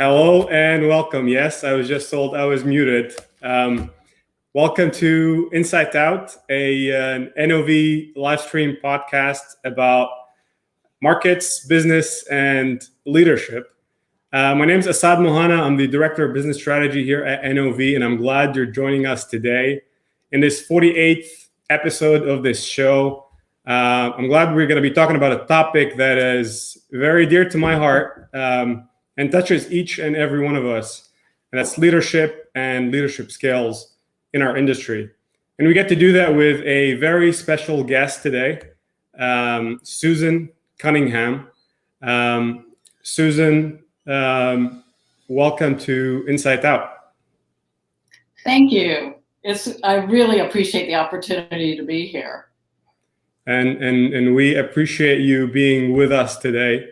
Hello and welcome. Yes, I was just told I was muted. Welcome to Insight Out, an NOV live stream podcast about markets, business, and leadership. My name is Assaad Mohanna. I'm the Director of Business Strategy here at NOV, and I'm glad you're joining us today in this 48th episode of this show. I'm glad we're going to be talking about a topic that is very dear to my heart and touches each and every one of us, and that's leadership and leadership skills in our industry. And we get to do that with a very special guest today, Susan Cunningham. Susan, welcome to Insight Out. Thank you. I really appreciate the opportunity to be here. And we appreciate you being with us today.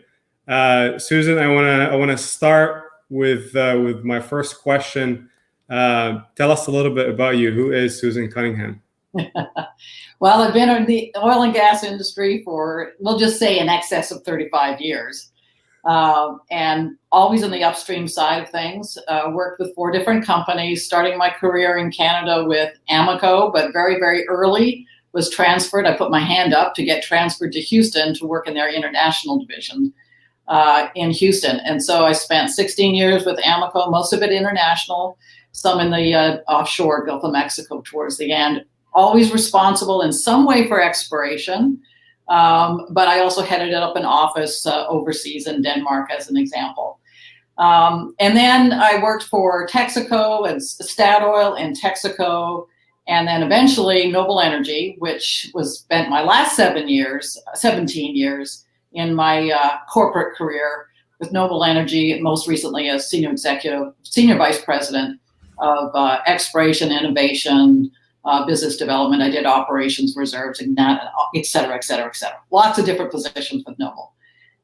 Susan, I want to start with my first question. Tell us a little bit about you. Who is Susan Cunningham? Well, I've been in the oil and gas industry for, we'll just say, in excess of 35 years. And always on the upstream side of things. Worked with 4 different companies, starting my career in Canada with Amoco, but very, very early was transferred. I put my hand up to get transferred to Houston to work in their international division in Houston. And so I spent 16 years with Amoco, most of it international, some in the offshore Gulf of Mexico towards the end, always responsible in some way for exploration. But I also headed up an office overseas in Denmark as an example. And then I worked for Texaco and Statoil and Texaco, and then eventually Noble Energy, which was spent my last 17 years in my corporate career with Noble Energy, most recently as senior vice president of exploration, innovation, business development. I did operations, reserves, et cetera, et cetera, et cetera. Lots of different positions with Noble.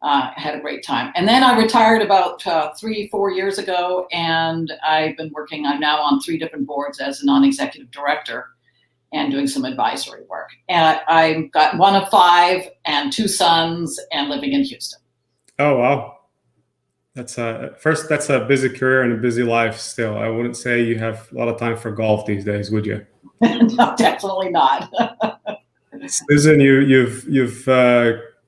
I had a great time. And then I retired about 3-4 years ago, and I'm now on 3 different boards as a non-executive director and doing some advisory work. And I've got 1 of 5 and 2 sons and living in Houston. Oh, wow. That's a busy career and a busy life still. I wouldn't say you have a lot of time for golf these days, would you? No, definitely not. Susan, you've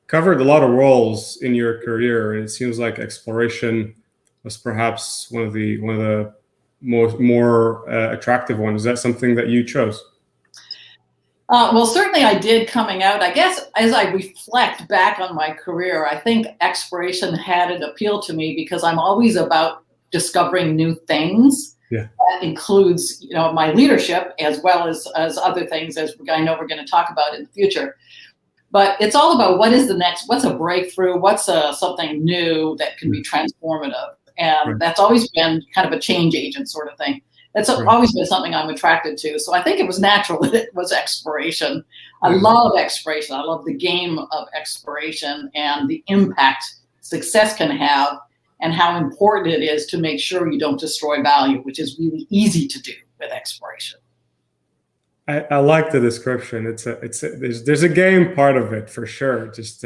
covered a lot of roles in your career, and it seems like exploration was perhaps one of the more attractive ones. Is that something that you chose? Well, certainly I did coming out. I guess as I reflect back on my career, I think exploration had an appeal to me because I'm always about discovering new things. Yeah. That includes, my leadership as well as other things, as I know we're going to talk about in the future. But it's all about what's a breakthrough, what's something new that can be transformative. And Right. That's always been kind of a change agent sort of thing. That's always been something I'm attracted to. So I think it was natural that it was exploration. I love exploration. I love the game of exploration and the impact success can have and how important it is to make sure you don't destroy value, which is really easy to do with exploration. I like the description. There's a game part of it for sure. Just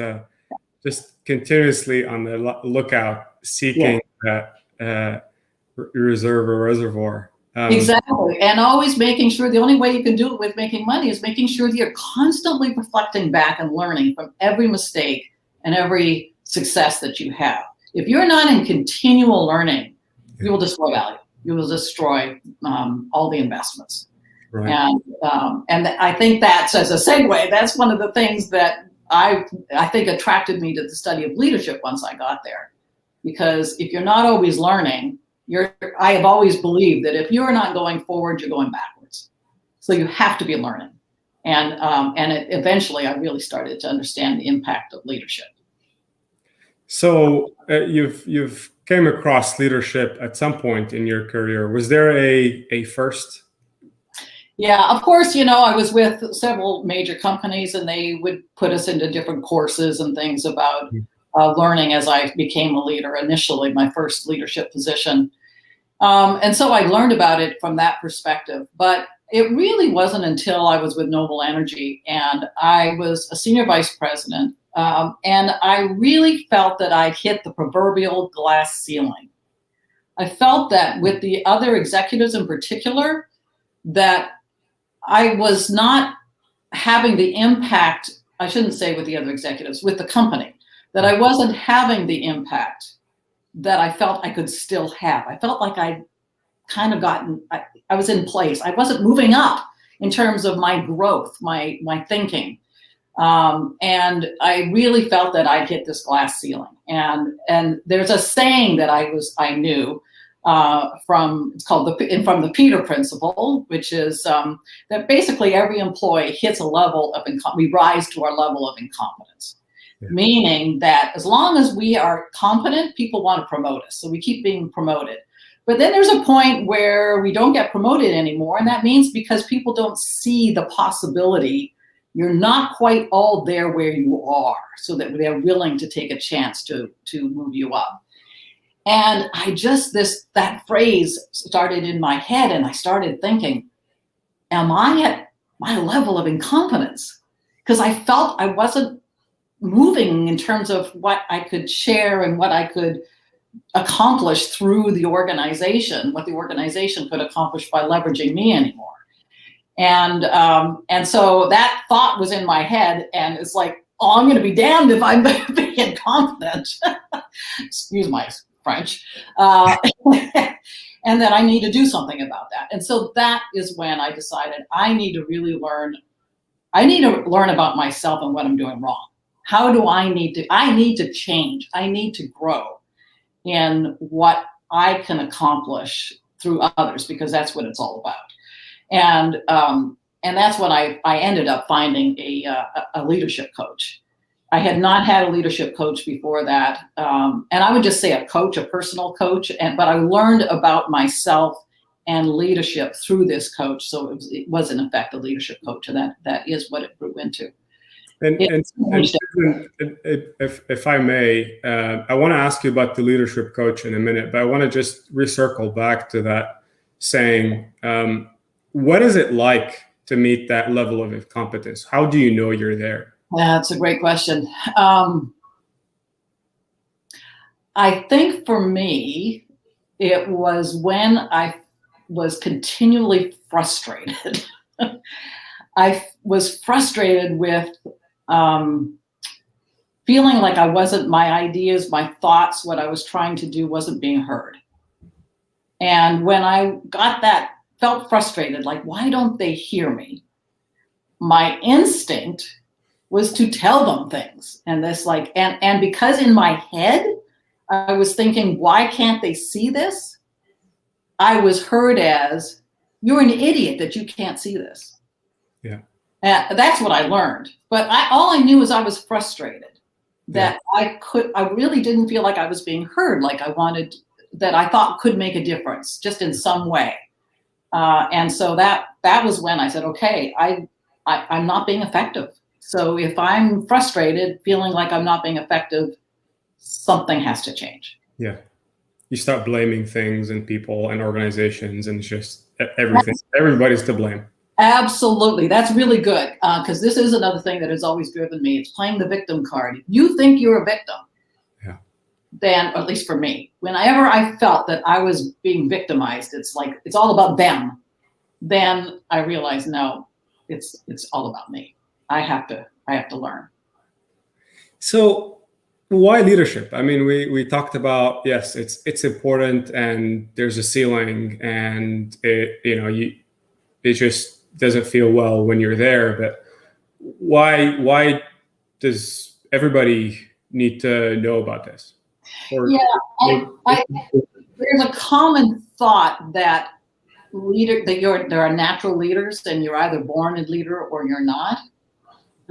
continuously on the lookout, seeking that reserve or reservoir. Exactly. And always making sure the only way you can do it with making money is making sure that you're constantly reflecting back and learning from every mistake and every success that you have. If you're not in continual learning, you will destroy value. You will destroy all the investments. Right. And I think that's, as a segue, that's one of the things that I think attracted me to the study of leadership once I got there. Because if you're not always learning, I have always believed that if you're not going forward, you're going backwards. So you have to be learning. And eventually I really started to understand the impact of leadership. So you've came across leadership at some point in your career. Was there a first? Yeah, of course, I was with several major companies and they would put us into different courses and things about learning as I became a leader, initially my first leadership position. And so I learned about it from that perspective. But it really wasn't until I was with Noble Energy and I was a senior vice president. And I really felt that I'd hit the proverbial glass ceiling I felt that with the other executives in particular, that I was not having the impact, I shouldn't say with the other executives, with the company, that I wasn't having the impact that I felt I could still have. I felt like I'd kind of I was in place. I wasn't moving up in terms of my growth, my thinking. And I really felt that I'd hit this glass ceiling. And there's a saying that I knew from the Peter Principle, which is that basically every employee hits a level of we rise to our level of incompetence. Yeah. Meaning that as long as we are competent, people want to promote us. So we keep being promoted. But then there's a point where we don't get promoted anymore. And that means because people don't see the possibility, you're not quite all there where you are, so that they're willing to take a chance to move you up. And that phrase started in my head, and I started thinking, am I at my level of incompetence? Because I felt I wasn't moving in terms of what I could share and what I could accomplish through the organization, what the organization could accomplish by leveraging me anymore. And so that thought was in my head, and it's like, oh, I'm going to be damned if I'm being incompetent. Excuse my French. And that I need to do something about that. And so that is when I decided I need to really learn. I need to learn about myself and what I'm doing wrong. How do I need to change. I need to grow in what I can accomplish through others, because that's what it's all about. And that's when I ended up finding a leadership coach. I had not had a leadership coach before that. And I would just say a personal coach. But I learned about myself and leadership through this coach. So it was in effect a leadership coach. And that is what it grew into. And if I may, I want to ask you about the leadership coach in a minute, but I want to just recircle back to that saying, what is it like to meet that level of incompetence? How do you know you're there? That's a great question. I think for me, it was when I was continually frustrated. I was frustrated with feeling like my ideas, my thoughts, what I was trying to do wasn't being heard. And when I felt frustrated, like, why don't they hear me? My instinct was to tell them things. And and because in my head, I was thinking, why can't they see this? I was heard as, you're an idiot that you can't see this. Yeah. That's what I learned. But all I knew was I was frustrated that I really didn't feel like I was being heard, like that I thought could make a difference just in some way. And so that was when I said, okay, I'm not being effective. So if I'm frustrated, feeling like I'm not being effective, something has to change. Yeah. You start blaming things and people and organizations, and it's just everything. Everybody's to blame. Absolutely. That's really good. Because this is another thing that has always driven me. It's playing the victim card. If you think you're a victim, then, or at least for me, whenever I felt that I was being victimized, it's like, it's all about them. Then I realized, no, it's all about me. I have to learn. So why leadership? I mean, we talked about, yes, it's important, and there's a ceiling, and it just doesn't feel well when you're there. But why does everybody need to know about this? There's a common thought that there are natural leaders, and you're either born a leader or you're not.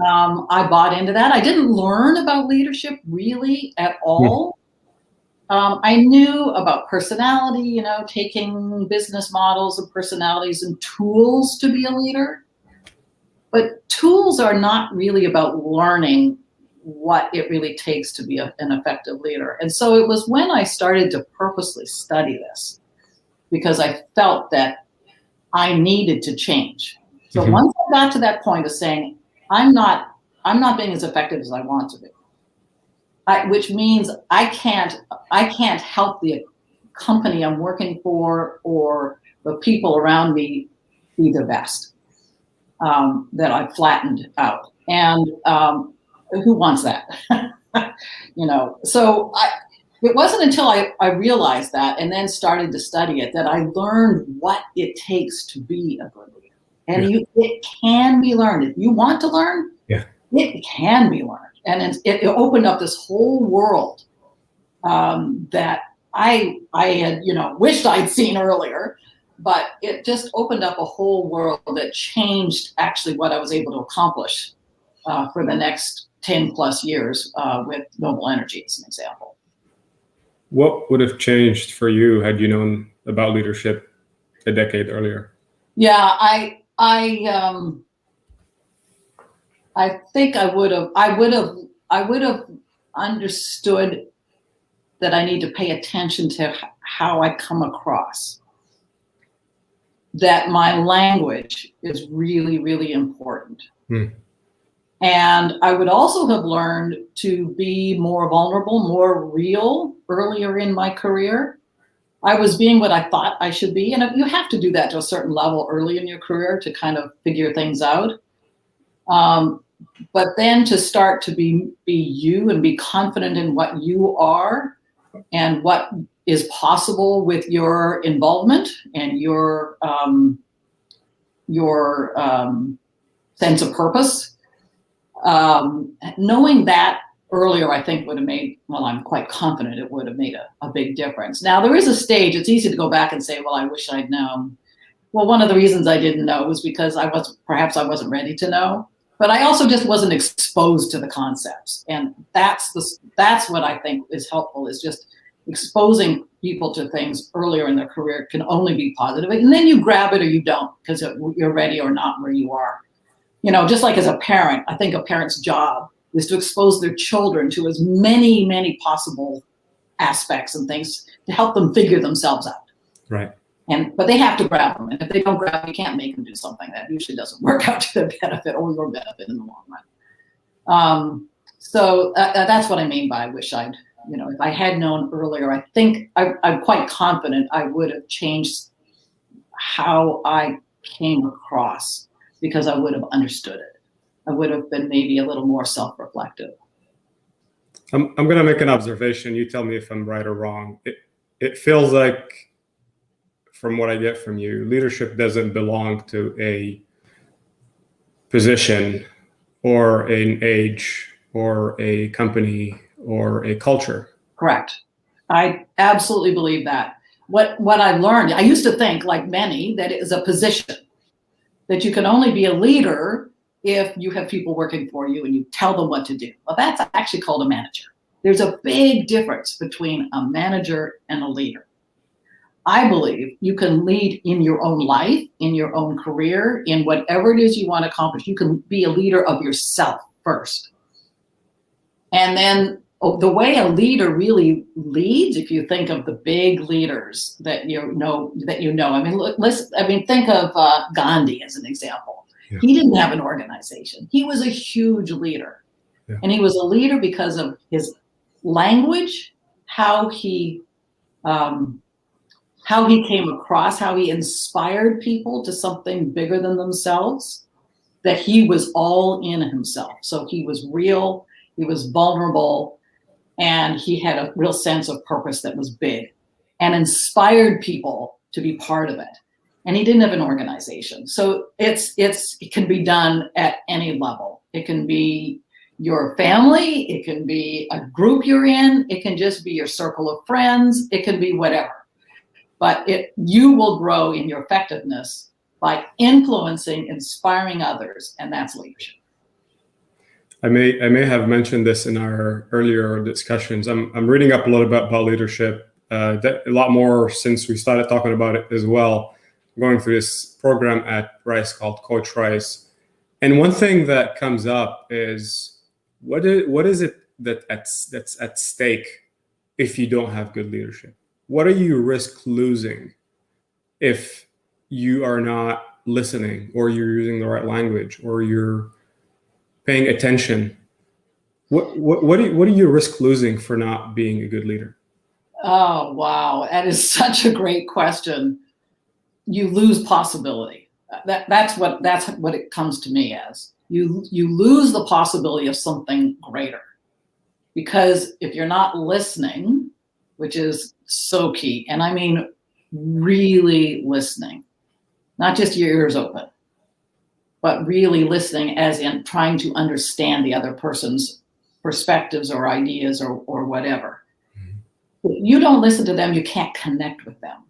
I bought into that. I didn't learn about leadership really at all. I knew about personality, taking business models of personalities and tools to be a leader. But tools are not really about learning what it really takes to be an effective leader. And so it was when I started to purposely study this, because I felt that I needed to change. So once I got to that point of saying, I'm not being as effective as I want to be, which means I can't help the company I'm working for or the people around me be the best, that I've flattened out. And who wants that? So it wasn't until I realized that and then started to study it that I learned what it takes to be a good leader. And it can be learned. If you want to learn, it can be learned. And it opened up this whole world that I had, wished I'd seen earlier, but it just opened up a whole world that changed actually what I was able to accomplish for the next 10 plus years with Noble Energy, as an example. What would have changed for you had you known about leadership a decade earlier? Yeah, I think I would have understood that I need to pay attention to how I come across. That my language is really, really important. And I would also have learned to be more vulnerable, more real earlier in my career. I was being what I thought I should be. And you have to do that to a certain level early in your career to kind of figure things out. But then to start to be you and be confident in what you are and what is possible with your involvement and your sense of purpose. Knowing that earlier, I think would have made, well, I'm quite confident it would have made a big difference. Now, there is a stage, it's easy to go back and say, well, I wish I'd known. Well, one of the reasons I didn't know was because perhaps I wasn't ready to know, but I also just wasn't exposed to the concepts. And that's what I think is helpful, is just exposing people to things earlier in their career can only be positive. And then you grab it or you don't because you're ready or not where you are. Just like as a parent, I think a parent's job is to expose their children to as many, many possible aspects and things to help them figure themselves out. Right. But they have to grab them. And if they don't grab them, you can't make them do something that usually doesn't work out to their benefit or your benefit in the long run. So that's what I mean by I wish I'd, if I had known earlier, I think I'm quite confident I would have changed how I came across because I would have understood it. I would have been maybe a little more self-reflective. I'm going to make an observation. You tell me if I'm right or wrong. It feels like, from what I get from you, leadership doesn't belong to a position or an age or a company or a culture. Correct. I absolutely believe that. What I learned, I used to think, like many, that it is a position, that you can only be a leader if you have people working for you and you tell them what to do. Well, that's actually called a manager. There's a big difference between a manager and a leader. I believe you can lead in your own life, in your own career, in whatever it is you want to accomplish. You can be a leader of yourself first. And then the way a leader really leads, if you think of the big leaders that you know, think of Gandhi as an example. Yeah. He didn't have an organization. He was a huge leader. Yeah. And he was a leader because of his language, how he came across, how he inspired people to something bigger than themselves, that he was all in himself. So he was real, he was vulnerable, and he had a real sense of purpose that was big and inspired people to be part of it. And he didn't have an organization. So it can be done at any level. It can be your family, it can be a group you're in, it can just be your circle of friends, it can be whatever. But you will grow in your effectiveness by influencing, inspiring others, and that's leadership. I may have mentioned this in our earlier discussions. I'm reading up a lot about leadership, a lot more since we started talking about it as well. I'm going through this program at Rice called Coach Rice, and one thing that comes up is what is it that's at stake if you don't have good leadership? What are you risk losing if you are not listening, or you're using the right language, or you're paying attention? What do you risk losing for not being a good leader? Oh, wow. That is such a great question. You lose possibility. That's what it comes to me as. You lose the possibility of something greater. Because if you're not listening, which is so key, and I mean really listening, not just your ears open, but really listening as in trying to understand the other person's perspectives or ideas or whatever. If you don't listen to them, you can't connect with them.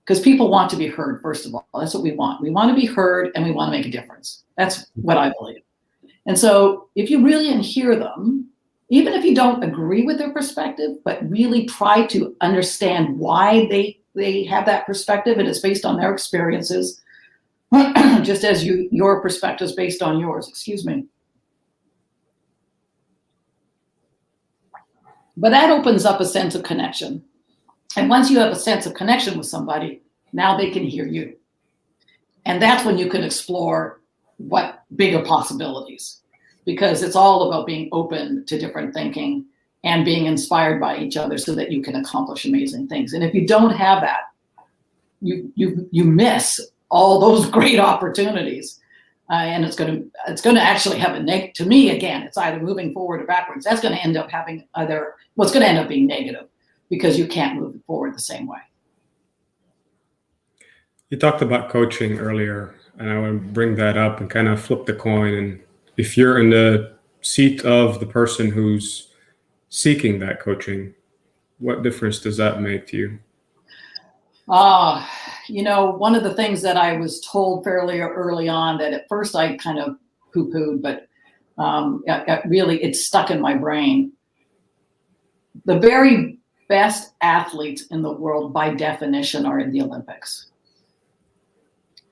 Because people want to be heard, first of all. That's what we want. We want to be heard and we want to make a difference. That's what I believe. And so if you really hear them, even if you don't agree with their perspective, but really try to understand why they have that perspective, and it's based on their experiences, just as your perspective is based on yours, excuse me. But that opens up a sense of connection. And once you have a sense of connection with somebody, now they can hear you. And that's when you can explore what bigger possibilities, because it's all about being open to different thinking and being inspired by each other so that you can accomplish amazing things. And if you don't have that, you miss all those great opportunities. And it's going to actually have to me, again, it's either moving forward or backwards. That's going to end up having what's going to end up being negative, because you can't move it forward the same way. You talked about coaching earlier, and I want to bring that up and kind of flip the coin. And if you're in the seat of the person who's seeking that coaching, what difference does that make to you? One of the things that I was told fairly early on, that at first I kind of poo-pooed, but it stuck in my brain. The very best athletes in the world, by definition, are in the Olympics.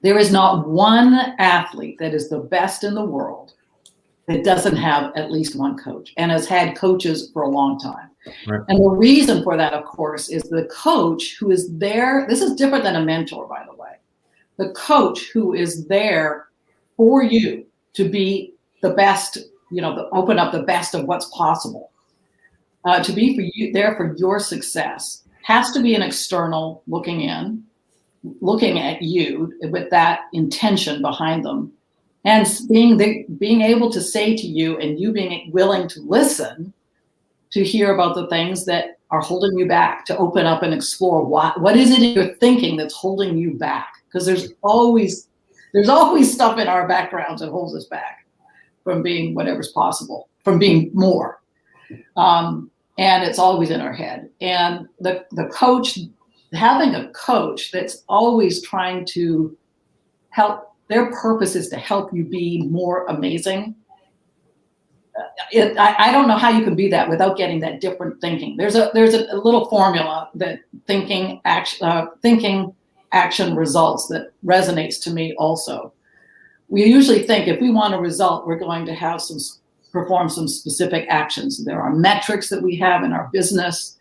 There is not one athlete that is the best in the world that doesn't have at least one coach and has had coaches for a long time. Right. And the reason for that, of course, is the coach who is there. This is different than a mentor, by the way. The coach who is there for you to be the best, to open up the best of what's possible, to be for you, there for your success, has to be an external looking in, looking at you with that intention behind them, and being able to say to you, and you being willing to listen, to hear about the things that are holding you back, to open up and explore what is it in your thinking that's holding you back? Because there's always stuff in our backgrounds that holds us back from being whatever's possible, from being more. And it's always in our head. And the coach, having a coach that's always trying to help, their purpose is to help you be more amazing. I don't know how you can be that without getting that different thinking. There's a little formula that thinking action results that resonates to me also. We usually think if we want a result, we're going to have perform some specific actions. There are metrics that we have in our business.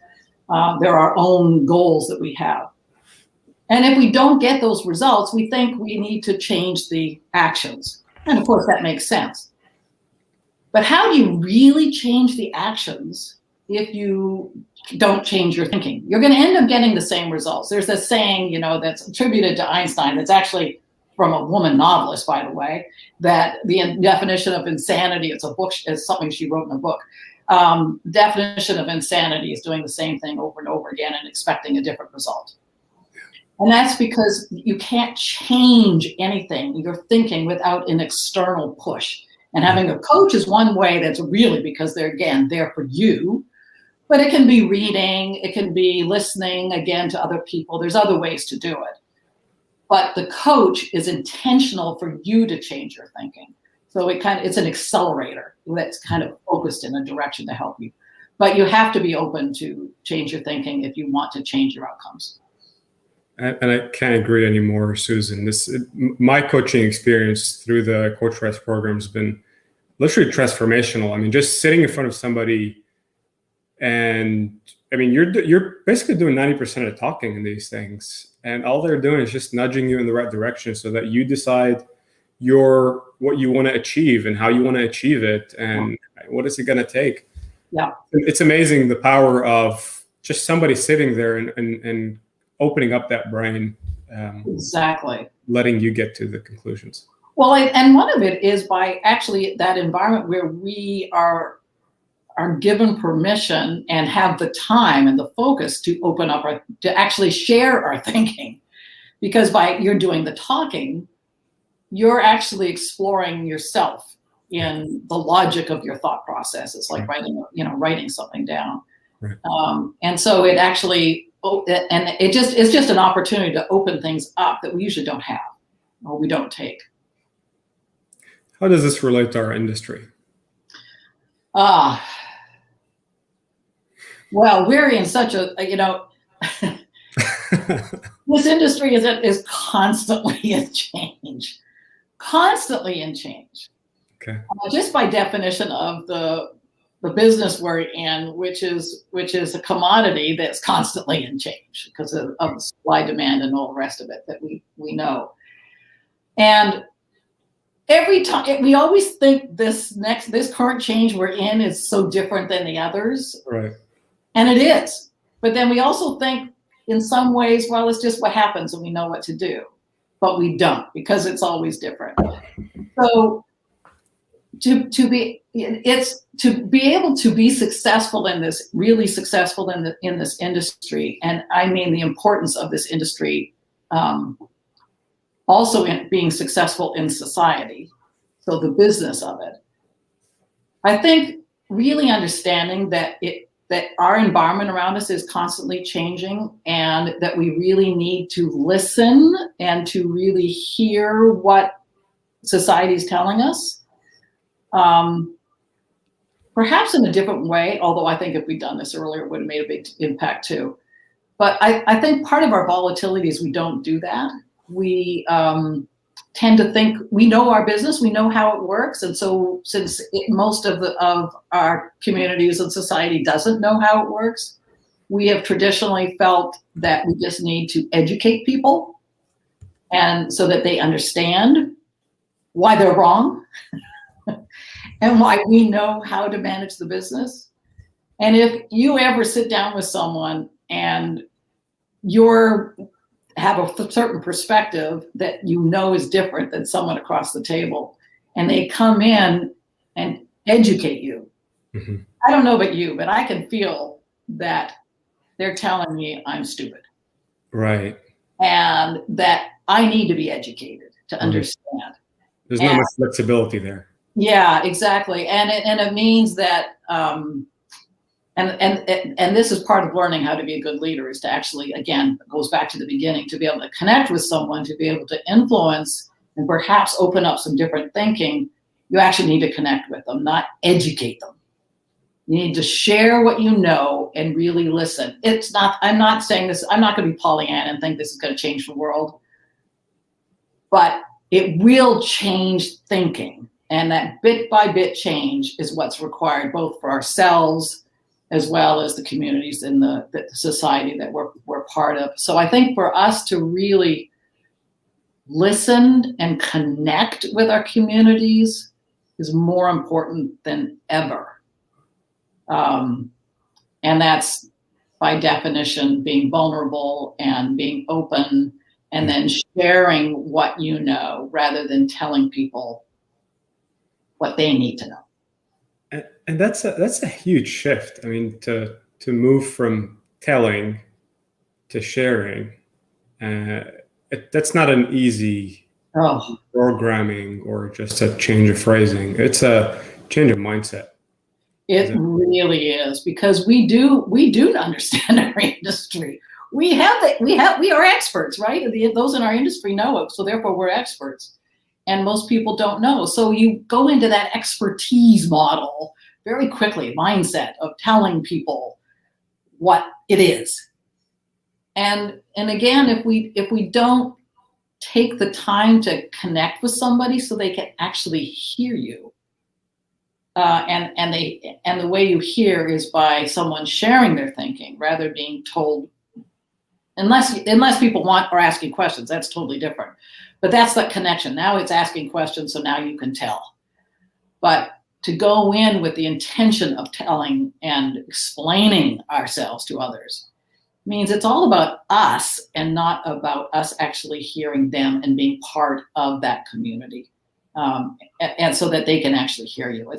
There are our own goals that we have. And if we don't get those results, we think we need to change the actions. And of course, that makes sense. But how do you really change the actions if you don't change your thinking? You're going to end up getting the same results. There's this saying, that's attributed to Einstein, that's actually from a woman novelist, by the way, that the definition of insanity, it's something she wrote in a book. Definition of insanity is doing the same thing over and over again and expecting a different result. And that's because you can't change anything, you're thinking, without an external push. And having a coach is one way that's really because they're, again, there for you. But it can be reading, it can be listening, again, to other people. There's other ways to do it. But the coach is intentional for you to change your thinking. So it's an accelerator that's kind of focused in a direction to help you. But you have to be open to change your thinking if you want to change your outcomes. And I can't agree anymore, Susan. My coaching experience through the Coach Rest program has been literally transformational. I mean, just sitting in front of somebody, and I mean, you're basically doing 90% of the talking in these things, and all they're doing is just nudging you in the right direction so that you decide what you want to achieve and how you want to achieve it, and what is it going to take. Yeah, it's amazing the power of just somebody sitting there and opening up that brain, Exactly. letting you get to the conclusions. Well, and one of it is by actually that environment where we are given permission and have the time and the focus to open up to actually share our thinking. Because by you're doing the talking, you're actually exploring yourself in the logic of your thought process. It's like writing something down. Right. And so it actually, and it's just an opportunity to open things up that we usually don't have or we don't take. How does this relate to our industry? Well, we're in such a, this industry is constantly in change. Constantly in change. Okay. Just by definition of the business we're in, which is a commodity that's constantly in change because of the supply, demand, and all the rest of it that we know. And every time we always think this current change we're in is so different than the others. Right. And it is. But then we also think in some ways, well, it's just what happens and we know what to do. But we don't, because it's always different. So to be able to be successful in this, really successful in this industry, and I mean the importance of this industry, also in being successful in society, so the business of it. I think really understanding that our environment around us is constantly changing and that we really need to listen and to really hear what society is telling us. Perhaps in a different way, although I think if we'd done this earlier, it would have made a big impact too. But I think part of our volatility is we don't do that. We tend to think we know our business, we know how it works, and so since most of our communities and society doesn't know how it works, we have traditionally felt that we just need to educate people, and so that they understand why they're wrong and why we know how to manage the business. And if you ever sit down with someone and have a certain perspective that you know is different than someone across the table, and they come in and educate you. Mm-hmm. I don't know about you, but I can feel that they're telling me I'm stupid. Right. And that I need to be educated to understand. There's not much flexibility there. Yeah, exactly. And it means that and this is part of learning how to be a good leader, is to actually, again, it goes back to the beginning, to be able to connect with someone, to be able to influence and perhaps open up some different thinking. You actually need to connect with them, not educate them. You need to share what you know and really listen. I'm not saying this, I'm not going to be Pollyanna and think this is going to change the world, but it will change thinking. And that bit by bit change is what's required both for ourselves as well as the communities in the society that we're part of. So I think for us to really listen and connect with our communities is more important than ever. And that's by definition being vulnerable and being open and then sharing what you know rather than telling people what they need to know. And that's a huge shift. I mean, to move from telling to sharing, that's not an easy programming or just a change of phrasing. It's a change of mindset. It really is, because we do understand our industry. We are experts, right? Those in our industry know it, so therefore we're experts. And most people don't know. So you go into that expertise model very quickly, mindset of telling people what it is. And again, if we don't take the time to connect with somebody so they can actually hear you, and the way you hear is by someone sharing their thinking rather than being told, unless people want or asking questions, that's totally different. But that's that connection. Now it's asking questions, so now you can tell. But to go in with the intention of telling and explaining ourselves to others means it's all about us and not about us actually hearing them and being part of that community. And so that they can actually hear you.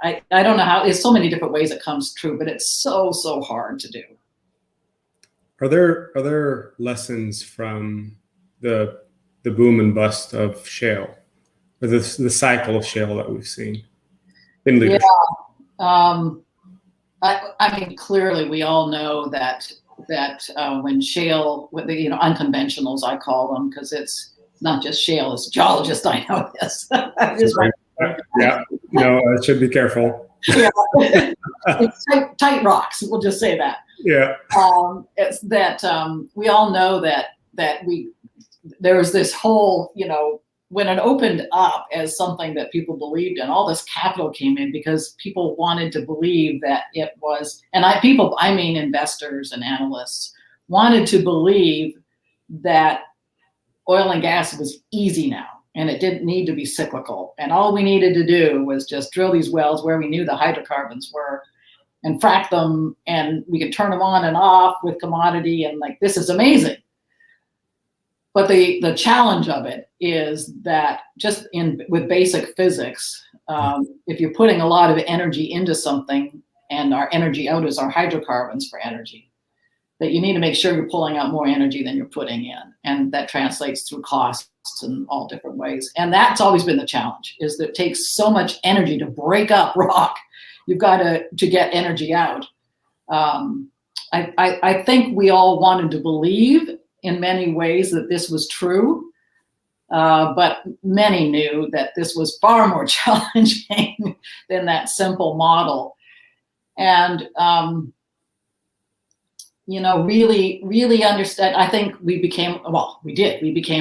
I don't know how, there's so many different ways it comes true, but it's so hard to do. Are there lessons from the boom and bust of shale, or the cycle of shale that we've seen in leadership? Yeah. I mean, clearly we all know that when shale, unconventionals, I call them, because it's not just shale, it's geologist, I know this. Yeah, no, I should be careful. Yeah. It's tight rocks, we'll just say that. Yeah. It's that we all know that there was this whole, when it opened up as something that people believed in, all this capital came in because people wanted to believe that it was, and I mean investors and analysts wanted to believe that oil and gas was easy now and it didn't need to be cyclical. And all we needed to do was just drill these wells where we knew the hydrocarbons were and frack them, and we could turn them on and off with commodity, and like, this is amazing. But the challenge of it is that just with basic physics, if you're putting a lot of energy into something, and our energy out is our hydrocarbons for energy, that you need to make sure you're pulling out more energy than you're putting in. And that translates through costs in all different ways. And that's always been the challenge, is that it takes so much energy to break up rock. You've got to get energy out. I think we all wanted to believe in many ways that this was true, but many knew that this was far more challenging than that simple model. And, really understand. I think we became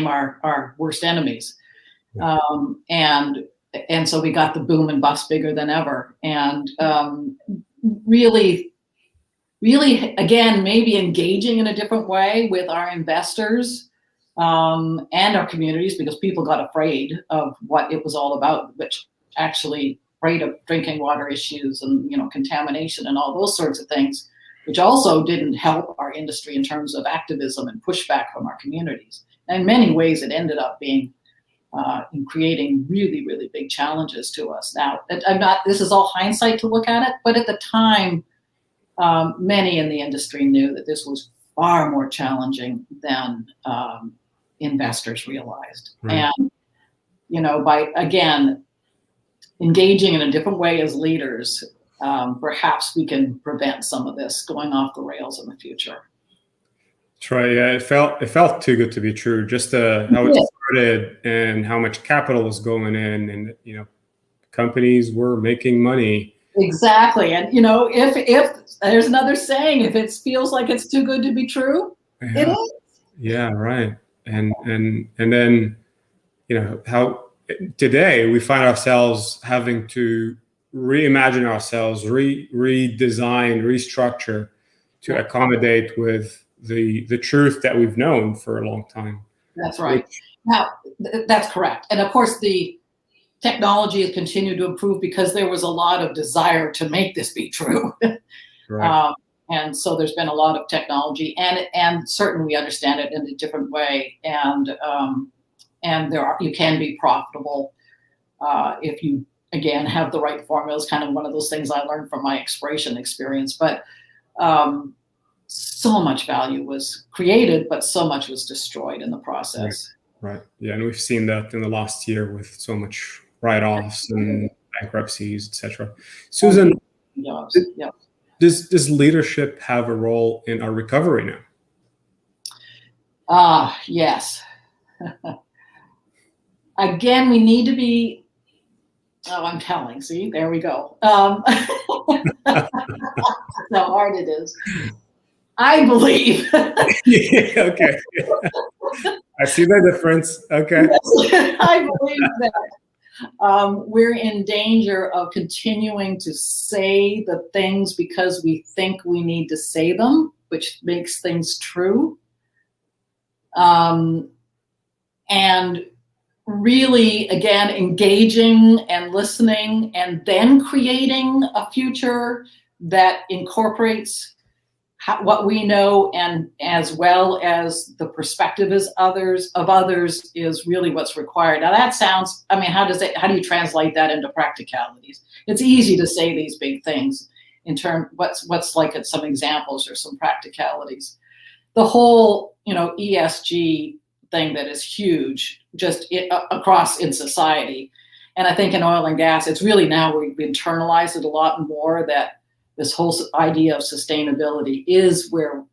our worst enemies. And so we got the boom and bust bigger than ever. And really, again, maybe engaging in a different way with our investors and our communities, because people got afraid of what it was all about, which actually afraid of drinking water issues and, contamination and all those sorts of things, which also didn't help our industry in terms of activism and pushback from our communities. And in many ways, it ended up being in creating really, really big challenges to us. Now, this is all hindsight to look at it, but at the time, many in the industry knew that this was far more challenging than investors realized. Right. And, by, again, engaging in a different way as leaders, perhaps we can prevent some of this going off the rails in the future. That's right. Yeah, it felt too good to be true. Just how it started and how much capital was going in, and companies were making money. Exactly. And if there's another saying, if it feels like it's too good to be true, it is. Yeah, right. And then how today we find ourselves having to reimagine ourselves, redesign, restructure to accommodate with the truth that we've known for a long time. That's right. Now, that's correct. And of course, the technology has continued to improve because there was a lot of desire to make this be true. Right. And so there's been a lot of technology, and certainly we understand it in a different way. And you can be profitable if you, again, have the right formulas. Kind of one of those things I learned from my exploration experience. But so much value was created, but so much was destroyed in the process. Right. Yeah, and we've seen that in the last year with so much write-offs and bankruptcies, etc. Susan, does leadership have a role in our recovery now? Yes. Again, we need to be. Oh, I'm telling. See, there we go. That's how hard it is. I believe. Yeah, okay. I see the difference. Okay. I believe that we're in danger of continuing to say the things because we think we need to say them, which makes things true. And really, again, engaging and listening, and then creating a future that incorporates what we know, and as well as the perspective of others is really what's required. Now that sounds, I mean, how do you translate that into practicalities? It's easy to say these big things in terms, what's like some examples or some practicalities. The whole, ESG thing that is huge just across in society. And I think in oil and gas, it's really now we've internalized it a lot more, that this whole idea of sustainability is where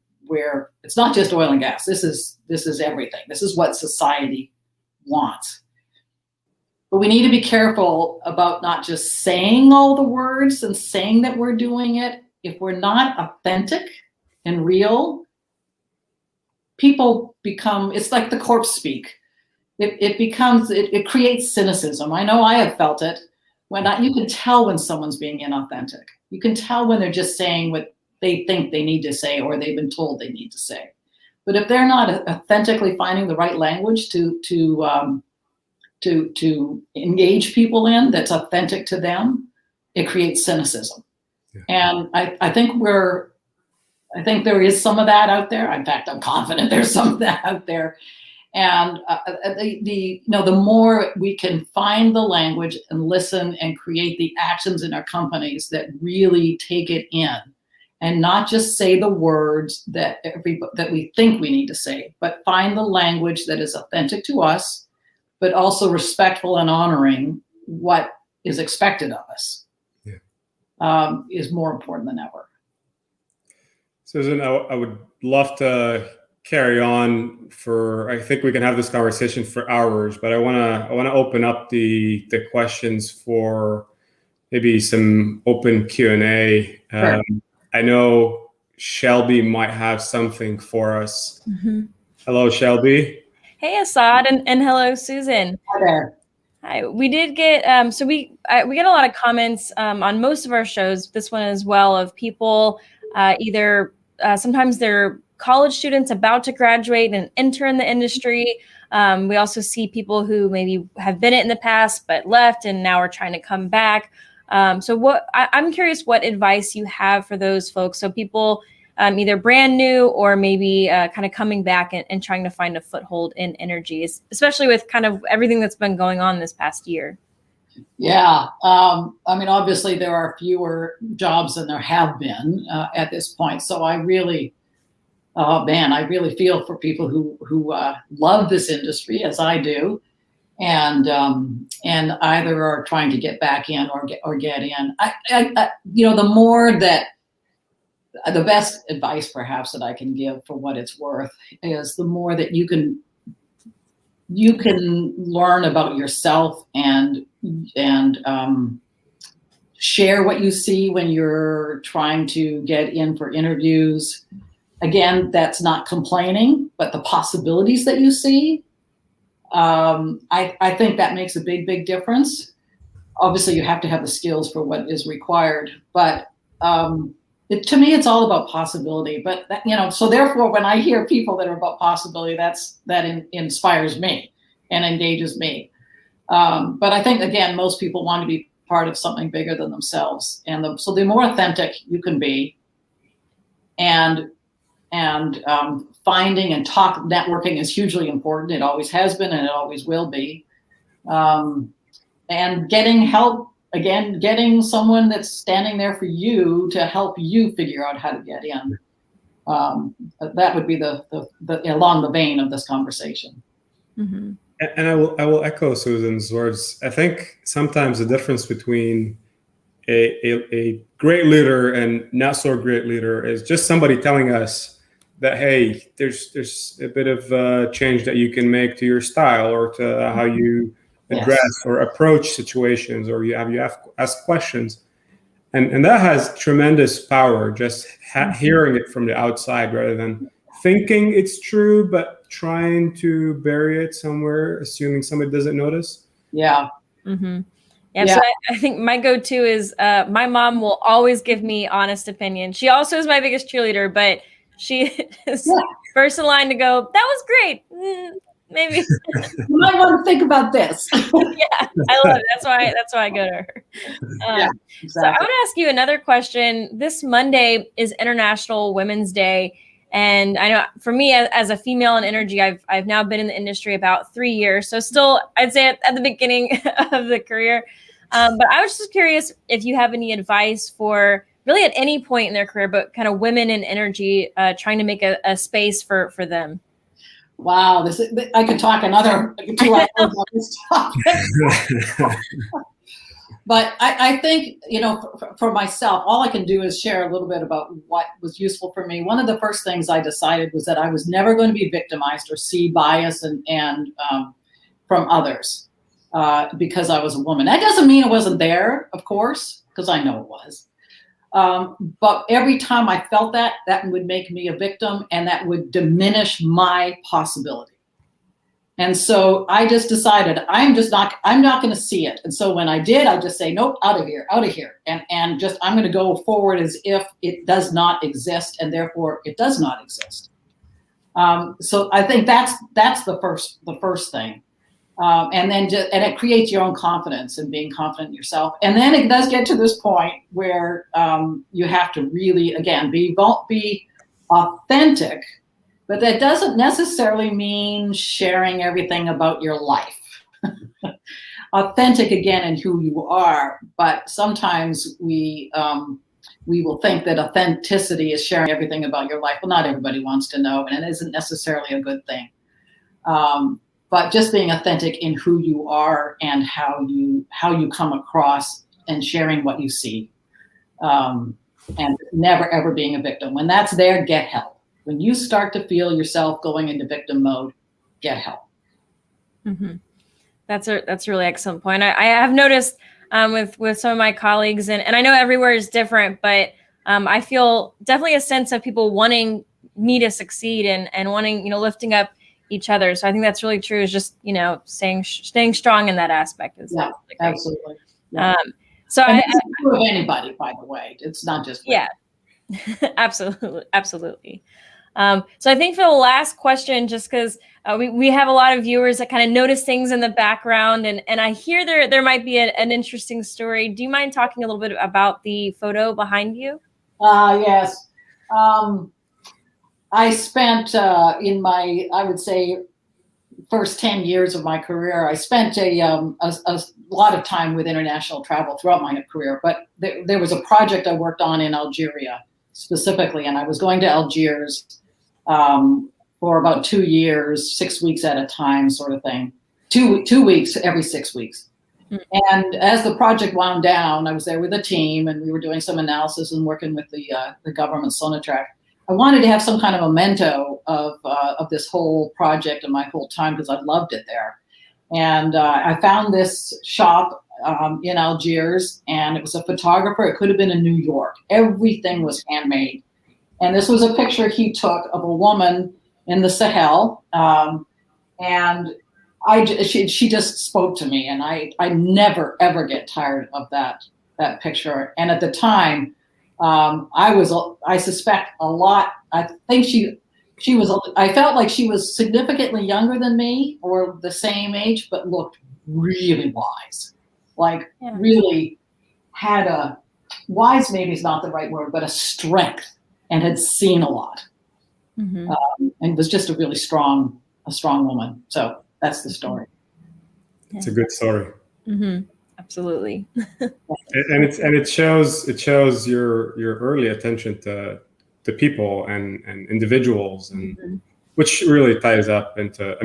it's not just oil and gas. This is everything. This is what society wants. But we need to be careful about not just saying all the words and saying that we're doing it. If we're not authentic and real, people become, it's like the corpse speak. It creates cynicism. I know I have felt it. You can tell when someone's being inauthentic. You can tell when they're just saying what they think they need to say, or they've been told they need to say. But if they're not authentically finding the right language to engage people in, that's authentic to them, it creates cynicism. Yeah. And I think there is some of that out there. In fact, I'm confident there's some of that out there. And the more we can find the language and listen and create the actions in our companies that really take it in, and not just say the words that we think we need to say, but find the language that is authentic to us, but also respectful and honoring what is expected of us, is more important than ever. Susan, I would love to carry on I think we can have this conversation for hours, but I want to open up the questions for maybe some open Q&A. Sure. I know Shelby might have something for us. Mm-hmm. Hello, Shelby. Hey, Assaad, and hello, Susan. Hi there. Hi. We did get we get a lot of comments on most of our shows, this one as well, of people either sometimes they're college students about to graduate and enter in the industry. We also see people who maybe have been it in the past but left and now are trying to come back. So I'm curious what advice you have for those folks. So people either brand new or maybe kind of coming back and trying to find a foothold in energy, especially with kind of everything that's been going on this past year. Yeah. I mean, obviously there are fewer jobs than there have been at this point. So I really feel for people who love this industry as I do, and either are trying to get back in or get in. The best advice perhaps that I can give, for what it's worth, is the more that you can learn about yourself and share what you see when you're trying to get in for interviews. Again, that's not complaining, but the possibilities that you see, I think that makes a big, big difference. Obviously, you have to have the skills for what is required, but to me, it's all about possibility. But so therefore, when I hear people that are about possibility, that inspires me and engages me. But I think, again, most people want to be part of something bigger than themselves, and so the more authentic you can be, and finding and networking is hugely important. It always has been, and it always will be. And getting help, again, getting someone that's standing there for you to help you figure out how to get in. That would be the along the vein of this conversation. Mm-hmm. And I will echo Susan's words. I think sometimes the difference between a great leader and not so great leader is just somebody telling us that, hey, there's a bit of change that you can make to your style, or to how you address or approach situations, or you ask questions, and that has tremendous power. Just hearing it from the outside rather than thinking it's true but trying to bury it somewhere, assuming somebody doesn't notice. Yeah. Mm-hmm. Yeah. So I think my go-to is my mom will always give me honest opinion. She also is my biggest cheerleader, but she is first in line to go, that was great. maybe. You might want to think about this. Yeah, I love it. That's why I go to her. Yeah, So I exactly. want to ask you another question. This Monday is International Women's Day. And I know for me as a female in energy, I've now been in the industry about 3 years. So still, I'd say at the beginning of the career. But I was just curious if you have any advice for really at any point in their career, but kind of women in energy, trying to make a space for them. Wow, I could talk another 2 hours on this topic. But I think, for myself, all I can do is share a little bit about what was useful for me. One of the first things I decided was that I was never going to be victimized or see bias and from others because I was a woman. That doesn't mean it wasn't there, of course, because I know it was. But every time I felt that would make me a victim, and that would diminish my possibility. And so I just decided I'm not going to see it. And so when I did, I just say, nope, out of here. And just, I'm going to go forward as if it does not exist, and therefore it does not exist. So I think that's the first thing. And then and it creates your own confidence and being confident in yourself. And then it does get to this point where you have to really, again, be authentic. But that doesn't necessarily mean sharing everything about your life. Authentic, again, in who you are. But sometimes we will think that authenticity is sharing everything about your life. Well, not everybody wants to know, and it isn't necessarily a good thing. But just being authentic in who you are and how you come across, and sharing what you see, and never ever being a victim. When that's there, get help. When you start to feel yourself going into victim mode, get help. Mm-hmm. That's a really excellent point. I have noticed with some of my colleagues, and I know everywhere is different, but I feel definitely a sense of people wanting me to succeed and wanting, lifting up each other. So I think that's really true, is just, staying strong in that aspect. Yeah, absolutely. Yeah. So and it's true of anybody, by the way. It's not just women. Yeah, absolutely. So I think for the last question, just because we have a lot of viewers that kind of notice things in the background, and I hear there might be an interesting story. Do you mind talking a little bit about the photo behind you? Yes. I spent in my, I would say, first 10 years of my career, I spent a lot of time with international travel throughout my career. But there was a project I worked on in Algeria specifically, and I was going to Algiers for about 2 years, 6 weeks at a time, sort of thing. 2 weeks every 6 weeks. Mm-hmm. And as the project wound down, I was there with a team, and we were doing some analysis and working with the government Sonatrach. I wanted to have some kind of memento of this whole project and my whole time, because I loved it there. And I found this shop in Algiers, and it was a photographer. It could have been in New York. Everything was handmade. And this was a picture he took of a woman in the Sahel. And she just spoke to me, and I never, ever get tired of that picture. And at the time, I suspect a lot. I think I felt like she was significantly younger than me, or the same age, but looked really wise. Really had wise maybe is not the right word, but a strength, and had seen a lot. Mm-hmm. And was just a really strong woman. So that's the story. It's a good story. Mm-hmm. Absolutely. and it shows your early attention to people and individuals, and mm-hmm. which really ties up into,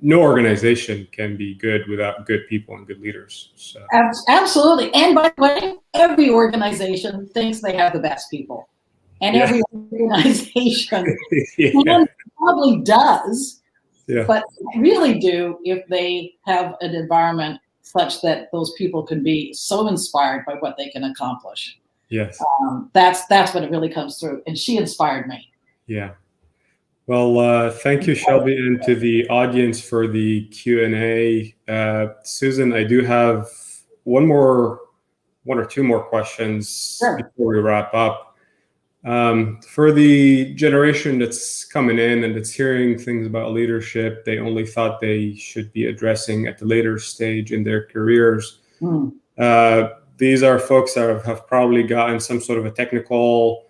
no organization can be good without good people and good leaders. So. Absolutely. And by the way, every organization thinks they have the best people, and every organization probably does, but really do if they have an environment such that those people can be so inspired by what they can accomplish. Yes. That's when it really comes through. And she inspired me. Yeah. Well, thank you, Shelby, and to the audience for the Q&A. Susan, I do have one or two more questions before we wrap up. For the generation that's coming in and that's hearing things about leadership they only thought they should be addressing at the later stage in their careers, these are folks that have probably gotten some sort of a technical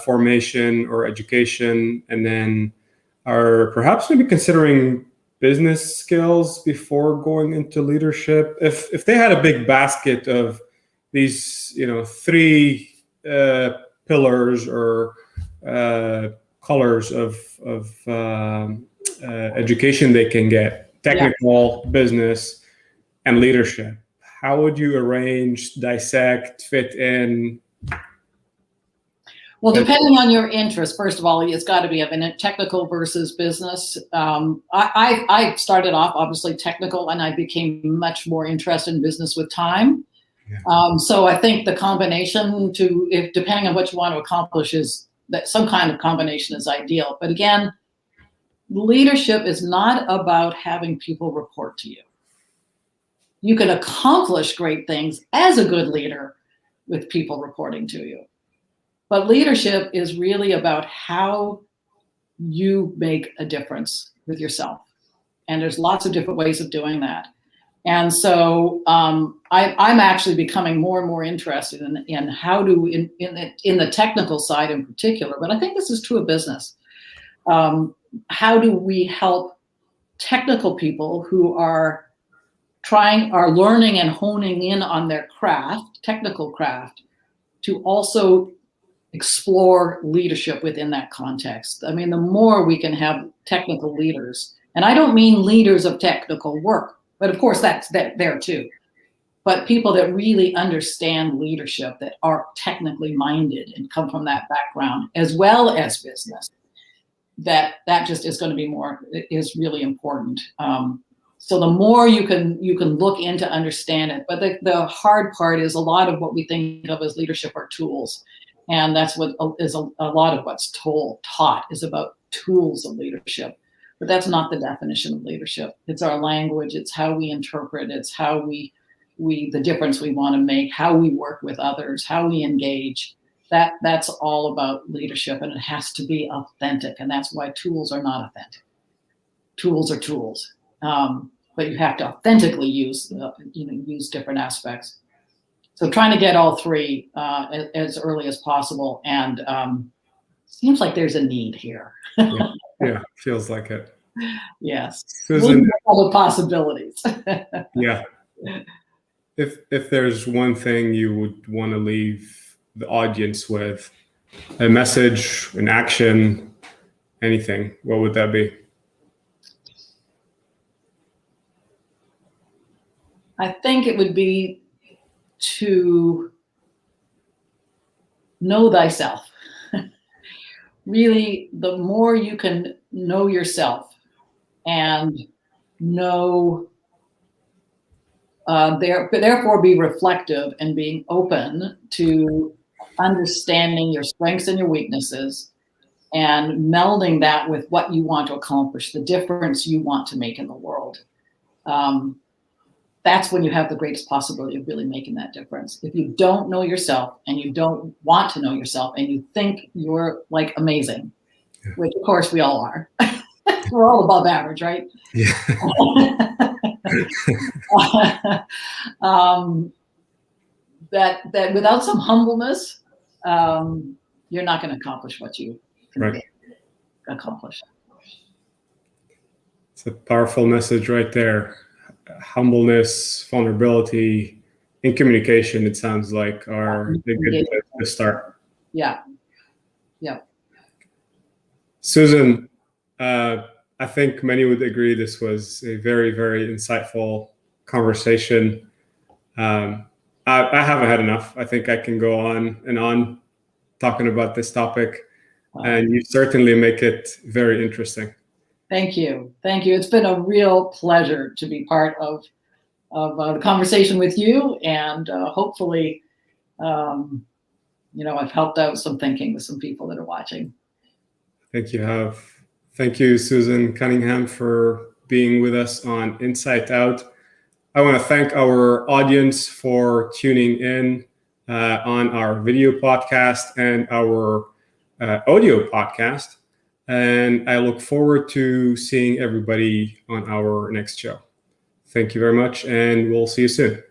formation or education, and then are perhaps maybe considering business skills before going into leadership. If they had a big basket of these, three pillars or colors of education they can get: technical, business, and leadership, how would you arrange, dissect, fit in? Well, depending on your interest, first of all, it's got to be technical versus business. I started off obviously technical, and I became much more interested in business with time. So I think the combination depending on what you want to accomplish, is that some kind of combination is ideal. But again, leadership is not about having people report to you. You can accomplish great things as a good leader with people reporting to you. But leadership is really about how you make a difference with yourself. And there's lots of different ways of doing that. And so I'm actually becoming more and more interested in how do, in the technical side in particular, but I think this is true of business. How do we help technical people who are learning and honing in on their technical craft, to also explore leadership within that context? I mean, the more we can have technical leaders, and I don't mean leaders of technical work, but of course that's there too, but people that really understand leadership, that are technically minded and come from that background as well as business, that just is going to be is really important. So the more you can look into understand it, but the hard part is a lot of what we think of as leadership are tools. And that's what is a lot of what's taught is about tools of leadership. But that's not the definition of leadership. It's our language. It's how we interpret. It's how the difference we want to make, how we work with others, how we engage. That's all about leadership, and it has to be authentic. And that's why tools are not authentic. Tools are tools, but you have to authentically use different aspects. So trying to get all three as early as possible, and seems like there's a need here. Yeah, feels like it. Yes, Susan, all the possibilities. Yeah. If there's one thing you would want to leave the audience with, a message, an action, anything, what would that be? I think it would be to know thyself. Really, the more you can know yourself and know, therefore be reflective and being open to understanding your strengths and your weaknesses, and melding that with what you want to accomplish, the difference you want to make in the world. That's when you have the greatest possibility of really making that difference. If you don't know yourself, and you don't want to know yourself, and you think you're like amazing, which of course we all are. We're all above average, right? Yeah. That without some humbleness, you're not going to accomplish what you can accomplish. It's a powerful message right there. Humbleness, vulnerability, and communication, it sounds like, are a good place to start. Yeah. Susan, I think many would agree this was a very, very insightful conversation. I haven't had enough. I think I can go on and on talking about this topic, and you certainly make it very interesting. Thank you. It's been a real pleasure to be part of the conversation with you, and hopefully, I've helped out some thinking with some people that are watching. I think you have. Thank you, Susan Cunningham, for being with us on Insight Out. I want to thank our audience for tuning in on our video podcast and our audio podcast. And I look forward to seeing everybody on our next show. Thank you very much, and we'll see you soon.